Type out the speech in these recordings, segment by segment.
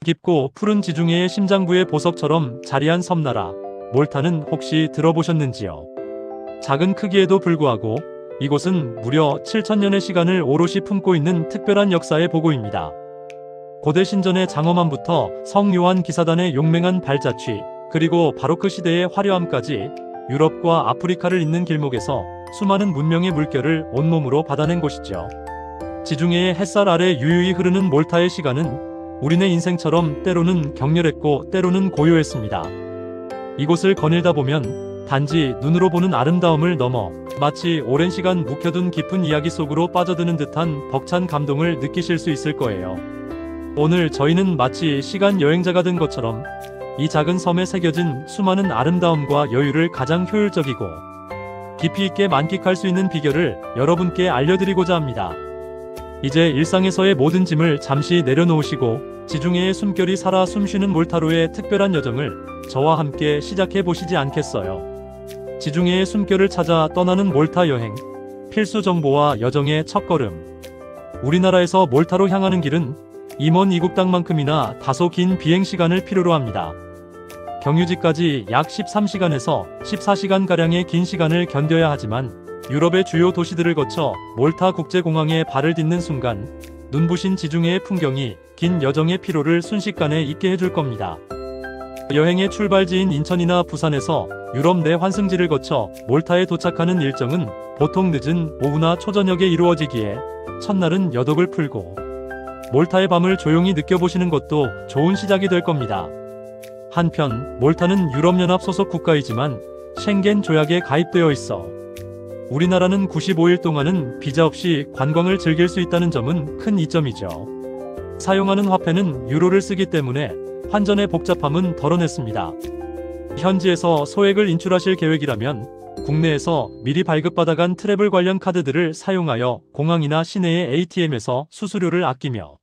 깊고 푸른 지중해의 심장부의 보석처럼 자리한 섬나라 몰타는 혹시 들어보셨는지요? 작은 크기에도 불구하고 이곳은 무려 7,000년의 시간을 오롯이 품고 있는 특별한 역사의 보고입니다. 고대 신전의 장엄함부터 성 요한 기사단의 용맹한 발자취, 그리고 바로크 시대의 화려함까지 유럽과 아프리카를 잇는 길목에서 수많은 문명의 물결을 온몸으로 받아낸 곳이죠. 지중해의 햇살 아래 유유히 흐르는 몰타의 시간은 우리네 인생처럼 때로는 격렬했고 때로는 고요했습니다. 이곳을 거닐다 보면 단지 눈으로 보는 아름다움을 넘어 마치 오랜 시간 묵혀둔 깊은 이야기 속으로 빠져드는 듯한 벅찬 감동을 느끼실 수 있을 거예요. 오늘 저희는 마치 시간 여행자가 된 것처럼 이 작은 섬에 새겨진 수많은 아름다움과 여유를 가장 효율적이고 깊이 있게 만끽할 수 있는 비결을 여러분께 알려드리고자 합니다. 이제 일상에서의 모든 짐을 잠시 내려놓으시고 지중해의 숨결이 살아 숨쉬는 몰타로의 특별한 여정을 저와 함께 시작해 보시지 않겠어요? 지중해의 숨결을 찾아 떠나는 몰타 여행, 필수 정보와 여정의 첫걸음. 우리나라에서 몰타로 향하는 길은 이 먼 이국 땅만큼이나 다소 긴 비행 시간을 필요로 합니다. 경유지까지 약 13시간에서 14시간가량의 긴 시간을 견뎌야 하지만 유럽의 주요 도시들을 거쳐 몰타 국제공항에 발을 딛는 순간 눈부신 지중해의 풍경이 긴 여정의 피로를 순식간에 잊게 해줄 겁니다. 여행의 출발지인 인천이나 부산에서 유럽 내 환승지를 거쳐 몰타에 도착하는 일정은 보통 늦은 오후나 초저녁에 이루어지기에 첫날은 여독을 풀고 몰타의 밤을 조용히 느껴보시는 것도 좋은 시작이 될 겁니다. 한편 몰타는 유럽연합 소속 국가이지만 쉥겐 조약에 가입되어 있어 우리나라는 95일 동안은 비자 없이 관광을 즐길 수 있다는 점은 큰 이점이죠. 사용하는 화폐는 유로를 쓰기 때문에 환전의 복잡함은 덜어냈습니다. 현지에서 소액을 인출하실 계획이라면 국내에서 미리 발급받아간 트래블 관련 카드들을 사용하여 공항이나 시내의 ATM에서 수수료를 아끼며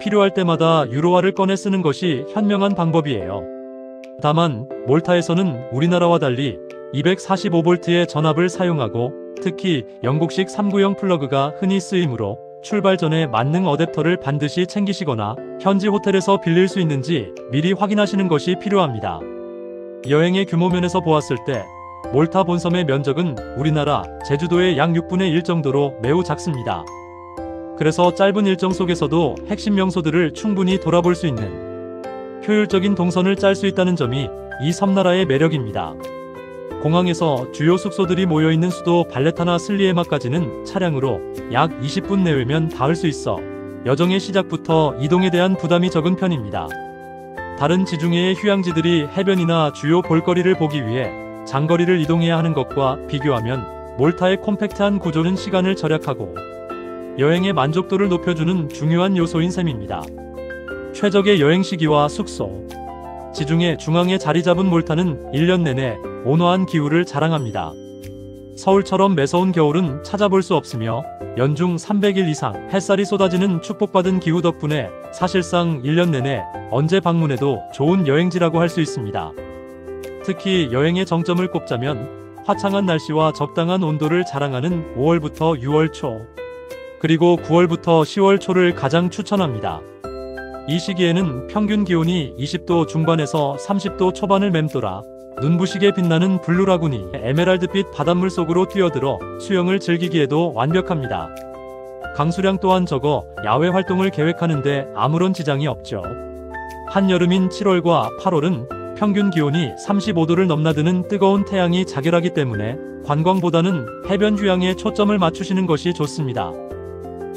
필요할 때마다 유로화를 꺼내 쓰는 것이 현명한 방법이에요. 다만 몰타에서는 우리나라와 달리 245V의 전압을 사용하고 특히 영국식 3구형 플러그가 흔히 쓰이므로 출발 전에 만능 어댑터를 반드시 챙기시거나 현지 호텔에서 빌릴 수 있는지 미리 확인하시는 것이 필요합니다. 여행의 규모 면에서 보았을 때 몰타 본섬의 면적은 우리나라 제주도의 약 6분의 1 정도로 매우 작습니다. 그래서 짧은 일정 속에서도 핵심 명소들을 충분히 돌아볼 수 있는 효율적인 동선을 짤 수 있다는 점이 이 섬나라의 매력입니다. 공항에서 주요 숙소들이 모여있는 수도 발레타나 슬리에마까지는 차량으로 약 20분 내외면 닿을 수 있어 여정의 시작부터 이동에 대한 부담이 적은 편입니다. 다른 지중해의 휴양지들이 해변이나 주요 볼거리를 보기 위해 장거리를 이동해야 하는 것과 비교하면 몰타의 콤팩트한 구조는 시간을 절약하고 여행의 만족도를 높여주는 중요한 요소인 셈입니다. 최적의 여행 시기와 숙소. 지중해 중앙에 자리 잡은 몰타는 1년 내내 온화한 기후를 자랑합니다. 서울처럼 매서운 겨울은 찾아볼 수 없으며 연중 300일 이상 햇살이 쏟아지는 축복받은 기후 덕분에 사실상 1년 내내 언제 방문해도 좋은 여행지라고 할 수 있습니다. 특히 여행의 정점을 꼽자면 화창한 날씨와 적당한 온도를 자랑하는 5월부터 6월 초, 그리고 9월부터 10월 초를 가장 추천합니다. 이 시기에는 평균 기온이 20도 중반에서 30도 초반을 맴돌아 눈부시게 빛나는 블루라군이 에메랄드빛 바닷물 속으로 뛰어들어 수영을 즐기기에도 완벽합니다. 강수량 또한 적어 야외 활동을 계획하는데 아무런 지장이 없죠. 한여름인 7월과 8월은 평균 기온이 35도를 넘나드는 뜨거운 태양이 자결하기 때문에 관광보다는 해변 휴양에 초점을 맞추시는 것이 좋습니다.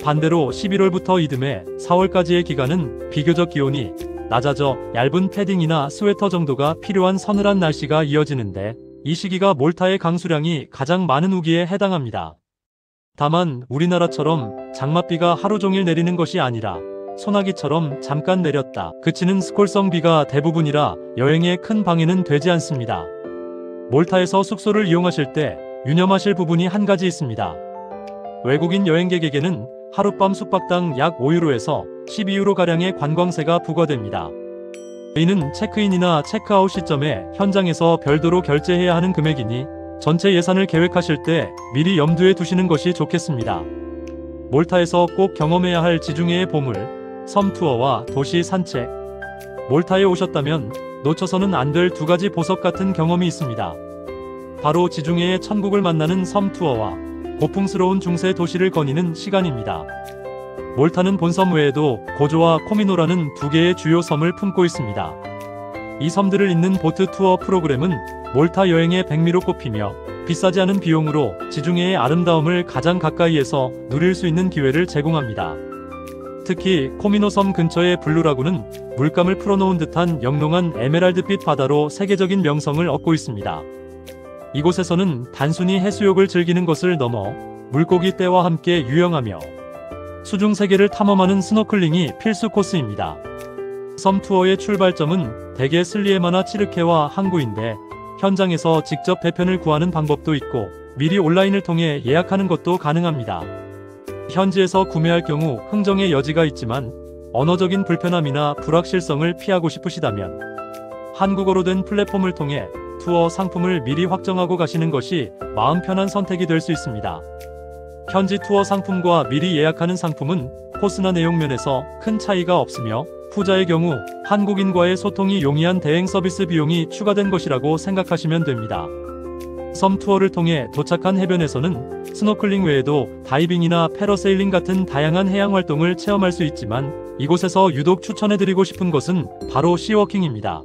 반대로 11월부터 이듬해 4월까지의 기간은 비교적 기온이 낮아져 얇은 패딩이나 스웨터 정도가 필요한 서늘한 날씨가 이어지는데 이 시기가 몰타의 강수량이 가장 많은 우기에 해당합니다. 다만 우리나라처럼 장맛비가 하루 종일 내리는 것이 아니라 소나기처럼 잠깐 내렸다 그치는 스콜성 비가 대부분이라 여행에 큰 방해는 되지 않습니다. 몰타에서 숙소를 이용하실 때 유념하실 부분이 한 가지 있습니다. 외국인 여행객에게는 하룻밤 숙박당 약 5유로에서 12유로가량의 관광세가 부과됩니다. 이는 체크인이나 체크아웃 시점에 현장에서 별도로 결제해야 하는 금액이니 전체 예산을 계획하실 때 미리 염두에 두시는 것이 좋겠습니다. 몰타에서 꼭 경험해야 할 지중해의 보물, 섬 투어와 도시 산책, 몰타에 오셨다면 놓쳐서는 안 될 두 가지 보석 같은 경험이 있습니다. 바로 지중해의 천국을 만나는 섬 투어와 고풍스러운 중세 도시를 거니는 시간입니다. 몰타는 본섬 외에도 고조와 코미노라는 두 개의 주요 섬을 품고 있습니다. 이 섬들을 잇는 보트 투어 프로그램은 몰타 여행의 백미로 꼽히며 비싸지 않은 비용으로 지중해의 아름다움을 가장 가까이에서 누릴 수 있는 기회를 제공합니다. 특히 코미노 섬 근처의 블루라군은 물감을 풀어놓은 듯한 영롱한 에메랄드빛 바다로 세계적인 명성을 얻고 있습니다. 이곳에서는 단순히 해수욕을 즐기는 것을 넘어 물고기 떼와 함께 유영하며 수중 세계를 탐험하는 스노클링이 필수 코스입니다. 섬 투어의 출발점은 대개 슬리에마나 치르케와 항구인데 현장에서 직접 배편을 구하는 방법도 있고 미리 온라인을 통해 예약하는 것도 가능합니다. 현지에서 구매할 경우 흥정의 여지가 있지만 언어적인 불편함이나 불확실성을 피하고 싶으시다면 한국어로 된 플랫폼을 통해 투어 상품을 미리 확정하고 가시는 것이 마음 편한 선택이 될 수 있습니다. 현지 투어 상품과 미리 예약하는 상품은 코스나 내용 면에서 큰 차이가 없으며 후자의 경우 한국인과의 소통이 용이한 대행 서비스 비용이 추가된 것이라고 생각하시면 됩니다. 섬 투어를 통해 도착한 해변에서는 스노클링 외에도 다이빙이나 패러세일링 같은 다양한 해양 활동을 체험할 수 있지만 이곳에서 유독 추천해드리고 싶은 것은 바로 시워킹입니다.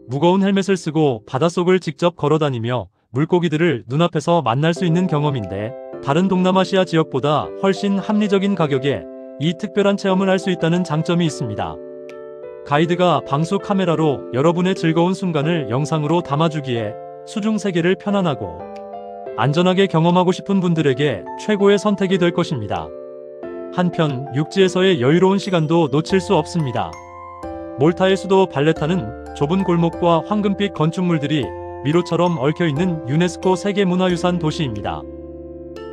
무거운 헬멧을 쓰고 바닷속을 직접 걸어다니며 물고기들을 눈앞에서 만날 수 있는 경험인데 다른 동남아시아 지역보다 훨씬 합리적인 가격에 이 특별한 체험을 할 수 있다는 장점이 있습니다. 가이드가 방수 카메라로 여러분의 즐거운 순간을 영상으로 담아주기에 수중 세계를 편안하고 안전하게 경험하고 싶은 분들에게 최고의 선택이 될 것입니다. 한편 육지에서의 여유로운 시간도 놓칠 수 없습니다. 몰타의 수도 발레타는 좁은 골목과 황금빛 건축물들이 미로처럼 얽혀있는 유네스코 세계문화유산 도시입니다.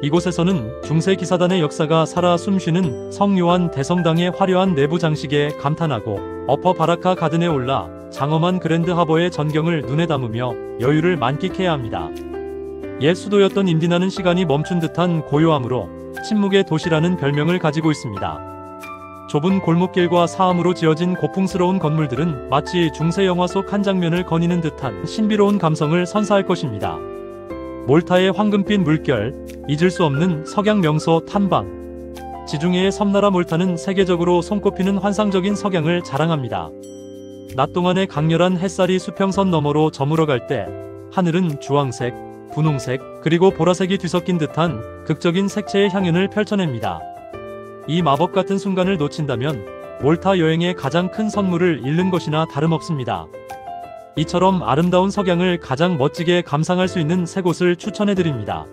이곳에서는 중세 기사단의 역사가 살아 숨쉬는 성 요한 대성당의 화려한 내부 장식에 감탄하고 어퍼 바라카 가든에 올라 장엄한 그랜드 하버의 전경을 눈에 담으며 여유를 만끽해야 합니다. 옛 수도였던 인디나는 시간이 멈춘 듯한 고요함으로 침묵의 도시라는 별명을 가지고 있습니다. 좁은 골목길과 사암으로 지어진 고풍스러운 건물들은 마치 중세 영화 속 한 장면을 거니는 듯한 신비로운 감성을 선사할 것입니다. 몰타의 황금빛 물결, 잊을 수 없는 석양 명소 탐방. 지중해의 섬나라 몰타는 세계적으로 손꼽히는 환상적인 석양을 자랑합니다. 낮 동안의 강렬한 햇살이 수평선 너머로 저물어갈 때 하늘은 주황색, 분홍색, 그리고 보라색이 뒤섞인 듯한 극적인 색채의 향연을 펼쳐냅니다. 이 마법 같은 순간을 놓친다면 몰타 여행의 가장 큰 선물을 잃는 것이나 다름없습니다. 이처럼 아름다운 석양을 가장 멋지게 감상할 수 있는 세 곳을 추천해드립니다.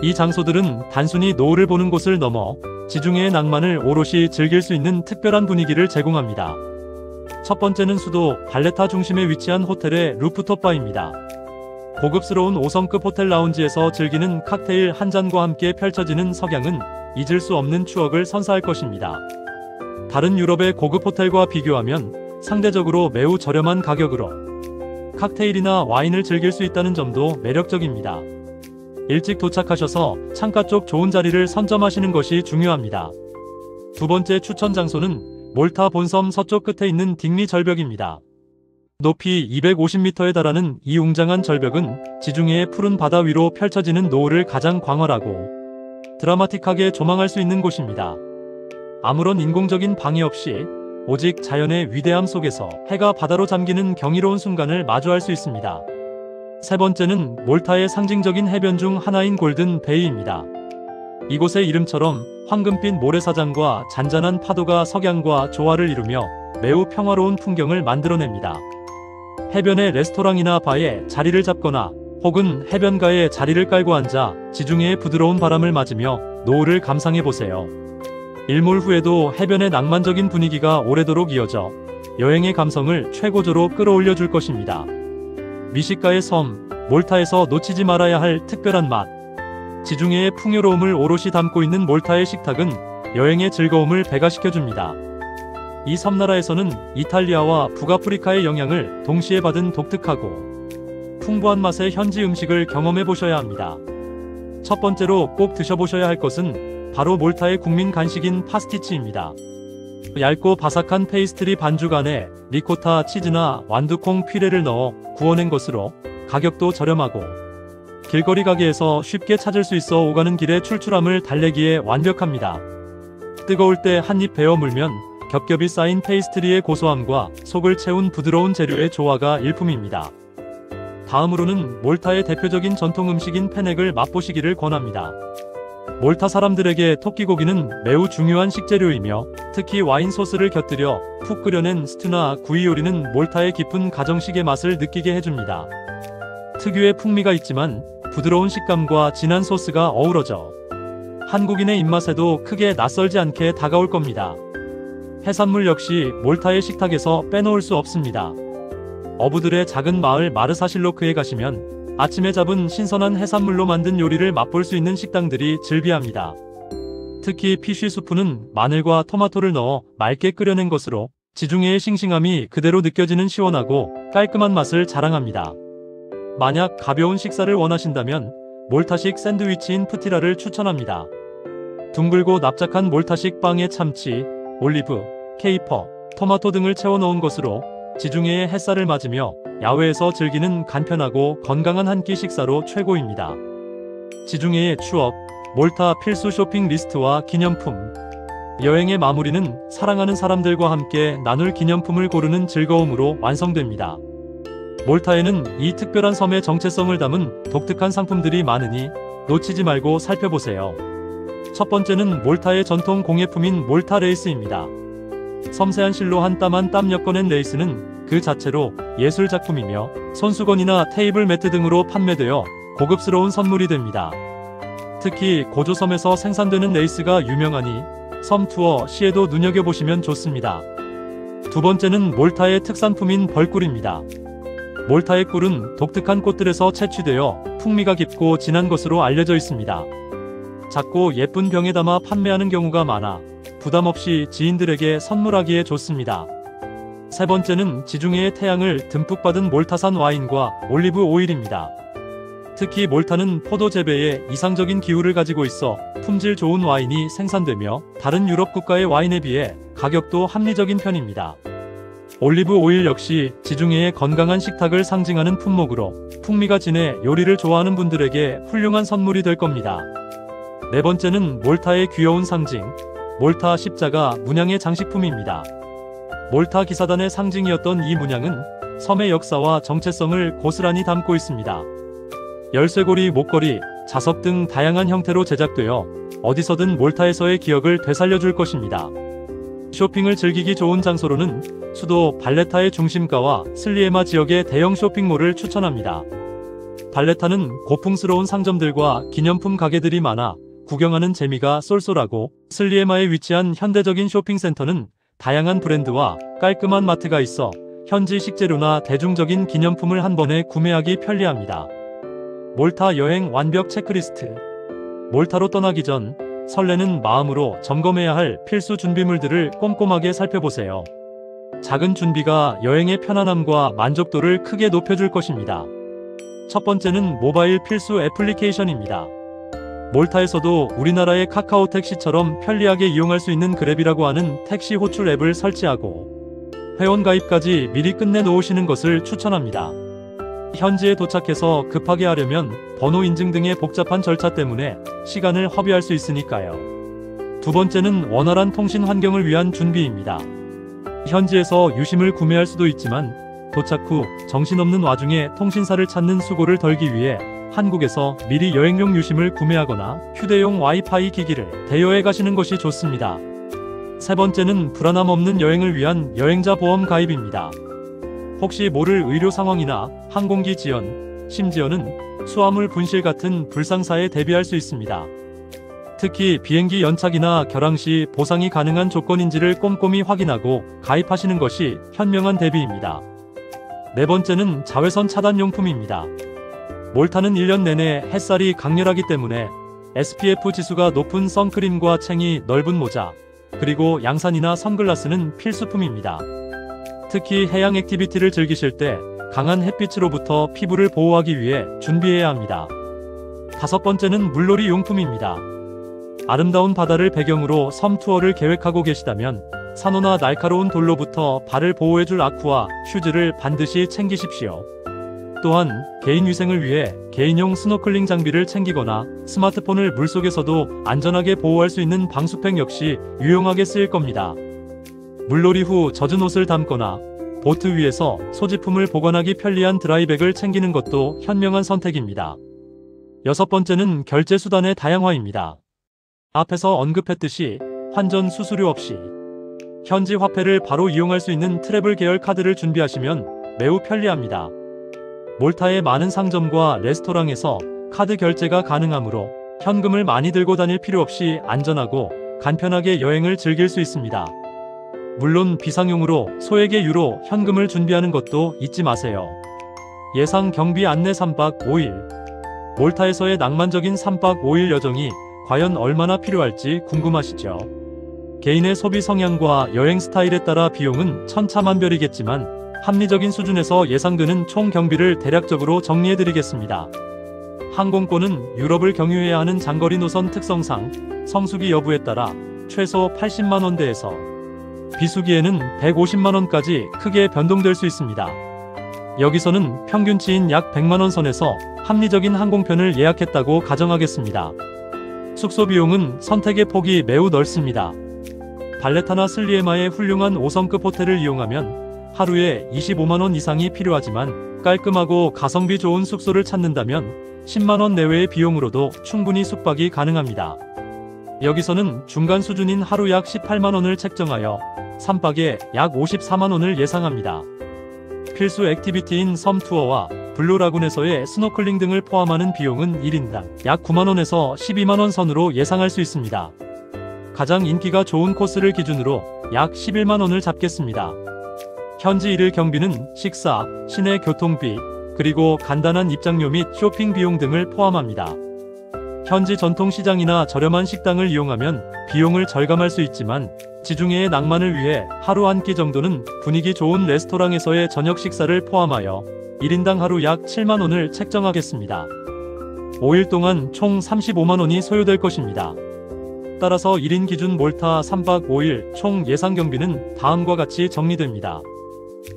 이 장소들은 단순히 노을을 보는 곳을 넘어 지중해의 낭만을 오롯이 즐길 수 있는 특별한 분위기를 제공합니다. 첫 번째는 수도 발레타 중심에 위치한 호텔의 루프톱 바입니다. 고급스러운 5성급 호텔 라운지에서 즐기는 칵테일 한 잔과 함께 펼쳐지는 석양은 잊을 수 없는 추억을 선사할 것입니다. 다른 유럽의 고급 호텔과 비교하면 상대적으로 매우 저렴한 가격으로 칵테일이나 와인을 즐길 수 있다는 점도 매력적입니다. 일찍 도착하셔서 창가 쪽 좋은 자리를 선점하시는 것이 중요합니다. 두 번째 추천 장소는 몰타 본섬 서쪽 끝에 있는 딩리 절벽입니다. 높이 250m에 달하는 이 웅장한 절벽은 지중해의 푸른 바다 위로 펼쳐지는 노을을 가장 광활하고 드라마틱하게 조망할 수 있는 곳입니다. 아무런 인공적인 방해 없이 오직 자연의 위대함 속에서 해가 바다로 잠기는 경이로운 순간을 마주할 수 있습니다. 세 번째는 몰타의 상징적인 해변 중 하나인 골든 베이입니다. 이곳의 이름처럼 황금빛 모래사장과 잔잔한 파도가 석양과 조화를 이루며 매우 평화로운 풍경을 만들어냅니다. 해변의 레스토랑이나 바에 자리를 잡거나 혹은 해변가에 자리를 깔고 앉아 지중해의 부드러운 바람을 맞으며 노을을 감상해보세요. 일몰 후에도 해변의 낭만적인 분위기가 오래도록 이어져 여행의 감성을 최고조로 끌어올려 줄 것입니다. 미식가의 섬, 몰타에서 놓치지 말아야 할 특별한 맛. 지중해의 풍요로움을 오롯이 담고 있는 몰타의 식탁은 여행의 즐거움을 배가시켜줍니다. 이 섬나라에서는 이탈리아와 북아프리카의 영향을 동시에 받은 독특하고 풍부한 맛의 현지 음식을 경험해 보셔야 합니다. 첫 번째로 꼭 드셔보셔야 할 것은 바로 몰타의 국민 간식인 파스티치입니다. 얇고 바삭한 페이스트리 반죽 안에 리코타 치즈나 완두콩 퓨레를 넣어 구워낸 것으로 가격도 저렴하고 길거리 가게에서 쉽게 찾을 수 있어 오가는 길의 출출함을 달래기에 완벽합니다. 뜨거울 때 한 입 베어 물면 겹겹이 쌓인 페이스트리의 고소함과 속을 채운 부드러운 재료의 조화가 일품입니다. 다음으로는 몰타의 대표적인 전통 음식인 페넥을 맛보시기를 권합니다. 몰타 사람들에게 토끼고기는 매우 중요한 식재료이며 특히 와인 소스를 곁들여 푹 끓여낸 스튜나 구이 요리는 몰타의 깊은 가정식의 맛을 느끼게 해줍니다. 특유의 풍미가 있지만 부드러운 식감과 진한 소스가 어우러져 한국인의 입맛에도 크게 낯설지 않게 다가올 겁니다. 해산물 역시 몰타의 식탁에서 빼놓을 수 없습니다. 어부들의 작은 마을 마르사실로크에 가시면 아침에 잡은 신선한 해산물로 만든 요리를 맛볼 수 있는 식당들이 즐비합니다. 특히 피쉬수프는 마늘과 토마토를 넣어 맑게 끓여낸 것으로 지중해의 싱싱함이 그대로 느껴지는 시원하고 깔끔한 맛을 자랑합니다. 만약 가벼운 식사를 원하신다면 몰타식 샌드위치인 프티라를 추천합니다. 둥글고 납작한 몰타식 빵에 참치, 올리브, 케이퍼, 토마토 등을 채워넣은 것으로 지중해의 햇살을 맞으며 야외에서 즐기는 간편하고 건강한 한 끼 식사로 최고입니다. 지중해의 추억, 몰타 필수 쇼핑 리스트와 기념품. 여행의 마무리는 사랑하는 사람들과 함께 나눌 기념품을 고르는 즐거움으로 완성됩니다. 몰타에는 이 특별한 섬의 정체성을 담은 독특한 상품들이 많으니 놓치지 말고 살펴보세요. 첫 번째는 몰타의 전통 공예품인 몰타 레이스입니다. 섬세한 실로 한 땀 한 땀 엮어낸 레이스는 그 자체로 예술작품이며 손수건이나 테이블 매트 등으로 판매되어 고급스러운 선물이 됩니다. 특히 고조섬에서 생산되는 레이스가 유명하니 섬 투어 시에도 눈여겨보시면 좋습니다. 두 번째는 몰타의 특산품인 벌꿀입니다. 몰타의 꿀은 독특한 꽃들에서 채취되어 풍미가 깊고 진한 것으로 알려져 있습니다. 작고 예쁜 병에 담아 판매하는 경우가 많아 부담없이 지인들에게 선물하기에 좋습니다. 세 번째는 지중해의 태양을 듬뿍 받은 몰타산 와인과 올리브 오일입니다. 특히 몰타는 포도 재배에 이상적인 기후를 가지고 있어 품질 좋은 와인이 생산되며 다른 유럽 국가의 와인에 비해 가격도 합리적인 편입니다. 올리브 오일 역시 지중해의 건강한 식탁을 상징하는 품목으로 풍미가 진해 요리를 좋아하는 분들에게 훌륭한 선물이 될 겁니다. 네 번째는 몰타의 귀여운 상징, 몰타 십자가 문양의 장식품입니다. 몰타 기사단의 상징이었던 이 문양은 섬의 역사와 정체성을 고스란히 담고 있습니다. 열쇠고리, 목걸이, 자석 등 다양한 형태로 제작되어 어디서든 몰타에서의 기억을 되살려줄 것입니다. 쇼핑을 즐기기 좋은 장소로는 수도 발레타의 중심가와 슬리에마 지역의 대형 쇼핑몰을 추천합니다. 발레타는 고풍스러운 상점들과 기념품 가게들이 많아 구경하는 재미가 쏠쏠하고, 슬리에마에 위치한 현대적인 쇼핑센터는 다양한 브랜드와 깔끔한 마트가 있어 현지 식재료나 대중적인 기념품을 한 번에 구매하기 편리합니다. 몰타 여행 완벽 체크리스트. 몰타로 떠나기 전 설레는 마음으로 점검해야 할 필수 준비물들을 꼼꼼하게 살펴보세요. 작은 준비가 여행의 편안함과 만족도를 크게 높여줄 것입니다. 첫 번째는 모바일 필수 애플리케이션입니다. 몰타에서도 우리나라의 카카오 택시처럼 편리하게 이용할 수 있는 그랩이라고 하는 택시 호출 앱을 설치하고 회원 가입까지 미리 끝내 놓으시는 것을 추천합니다. 현지에 도착해서 급하게 하려면 번호 인증 등의 복잡한 절차 때문에 시간을 허비할 수 있으니까요. 두 번째는 원활한 통신 환경을 위한 준비입니다. 현지에서 유심을 구매할 수도 있지만 도착 후 정신없는 와중에 통신사를 찾는 수고를 덜기 위해 한국에서 미리 여행용 유심을 구매하거나 휴대용 와이파이 기기를 대여해 가시는 것이 좋습니다. 세 번째는 불안함 없는 여행을 위한 여행자 보험 가입입니다. 혹시 모를 의료 상황이나 항공기 지연, 심지어는 수화물 분실 같은 불상사에 대비할 수 있습니다. 특히 비행기 연착이나 결항 시 보상이 가능한 조건인지를 꼼꼼히 확인하고 가입하시는 것이 현명한 대비입니다. 네 번째는 자외선 차단용품입니다. 몰타는 1년 내내 햇살이 강렬하기 때문에 SPF 지수가 높은 선크림과 챙이 넓은 모자, 그리고 양산이나 선글라스는 필수품입니다. 특히 해양 액티비티를 즐기실 때 강한 햇빛으로부터 피부를 보호하기 위해 준비해야 합니다. 다섯 번째는 물놀이 용품입니다. 아름다운 바다를 배경으로 섬 투어를 계획하고 계시다면 산호나 날카로운 돌로부터 발을 보호해줄 아쿠아 슈즈를 반드시 챙기십시오. 또한 개인 위생을 위해 개인용 스노클링 장비를 챙기거나 스마트폰을 물속에서도 안전하게 보호할 수 있는 방수팩 역시 유용하게 쓰일 겁니다. 물놀이 후 젖은 옷을 담거나 보트 위에서 소지품을 보관하기 편리한 드라이백을 챙기는 것도 현명한 선택입니다. 여섯 번째는 결제 수단의 다양화입니다. 앞에서 언급했듯이 환전 수수료 없이 현지 화폐를 바로 이용할 수 있는 트래블 계열 카드를 준비하시면 매우 편리합니다. 몰타의 많은 상점과 레스토랑에서 카드 결제가 가능하므로 현금을 많이 들고 다닐 필요 없이 안전하고 간편하게 여행을 즐길 수 있습니다. 물론 비상용으로 소액의 유로 현금을 준비하는 것도 잊지 마세요. 예상 경비 안내 3박 5일. 몰타에서의 낭만적인 3박 5일 여정이 과연 얼마나 필요할지 궁금하시죠? 개인의 소비 성향과 여행 스타일에 따라 비용은 천차만별이겠지만 합리적인 수준에서 예상되는 총 경비를 대략적으로 정리해드리겠습니다. 항공권은 유럽을 경유해야 하는 장거리 노선 특성상 성수기 여부에 따라 최소 80만원대에서 비수기에는 150만원까지 크게 변동될 수 있습니다. 여기서는 평균치인 약 100만원 선에서 합리적인 항공편을 예약했다고 가정하겠습니다. 숙소 비용은 선택의 폭이 매우 넓습니다. 발레타나 슬리에마의 훌륭한 5성급 호텔을 이용하면 하루에 25만원 이상이 필요하지만 깔끔하고 가성비 좋은 숙소를 찾는다면 10만원 내외의 비용으로도 충분히 숙박이 가능합니다. 여기서는 중간 수준인 하루 약 18만원을 책정하여 3박에 약 54만원을 예상합니다. 필수 액티비티인 섬 투어와 블루라군에서의 스노클링 등을 포함하는 비용은 1인당 약 9만원에서 12만원 선으로 예상할 수 있습니다. 가장 인기가 좋은 코스를 기준으로 약 11만원을 잡겠습니다. 현지 1일 경비는 식사, 시내 교통비, 그리고 간단한 입장료 및 쇼핑 비용 등을 포함합니다. 현지 전통시장이나 저렴한 식당을 이용하면 비용을 절감할 수 있지만 지중해의 낭만을 위해 하루 한 끼 정도는 분위기 좋은 레스토랑에서의 저녁 식사를 포함하여 1인당 하루 약 7만원을 책정하겠습니다. 5일 동안 총 35만원이 소요될 것입니다. 따라서 1인 기준 몰타 3박 5일 총 예상 경비는 다음과 같이 정리됩니다.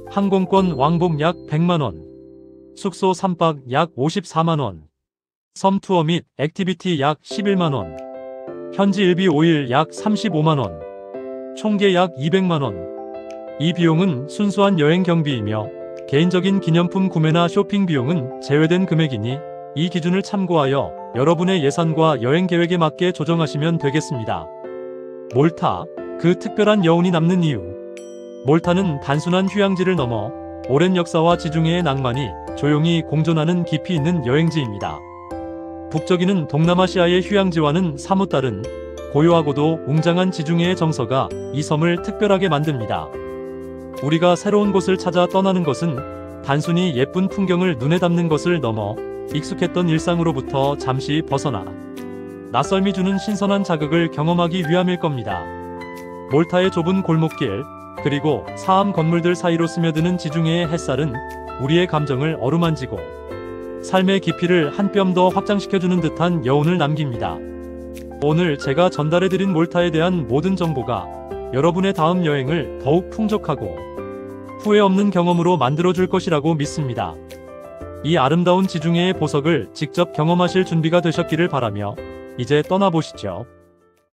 항공권 왕복 약 100만원, 숙소 3박 약 54만원, 섬 투어 및 액티비티 약 11만원, 현지 일비 5일 약 35만원, 총계 약 200만원. 이 비용은 순수한 여행 경비이며 개인적인 기념품 구매나 쇼핑 비용은 제외된 금액이니 이 기준을 참고하여 여러분의 예산과 여행 계획에 맞게 조정하시면 되겠습니다. 몰타, 그 특별한 여운이 남는 이유. 몰타는 단순한 휴양지를 넘어 오랜 역사와 지중해의 낭만이 조용히 공존하는 깊이 있는 여행지입니다. 북적이는 동남아시아의 휴양지와는 사뭇 다른 고요하고도 웅장한 지중해의 정서가 이 섬을 특별하게 만듭니다. 우리가 새로운 곳을 찾아 떠나는 것은 단순히 예쁜 풍경을 눈에 담는 것을 넘어 익숙했던 일상으로부터 잠시 벗어나 낯설미 주는 신선한 자극을 경험하기 위함일 겁니다. 몰타의 좁은 골목길, 그리고 사암 건물들 사이로 스며드는 지중해의 햇살은 우리의 감정을 어루만지고 삶의 깊이를 한 뼘 더 확장시켜주는 듯한 여운을 남깁니다. 오늘 제가 전달해드린 몰타에 대한 모든 정보가 여러분의 다음 여행을 더욱 풍족하고 후회 없는 경험으로 만들어줄 것이라고 믿습니다. 이 아름다운 지중해의 보석을 직접 경험하실 준비가 되셨기를 바라며 이제 떠나보시죠.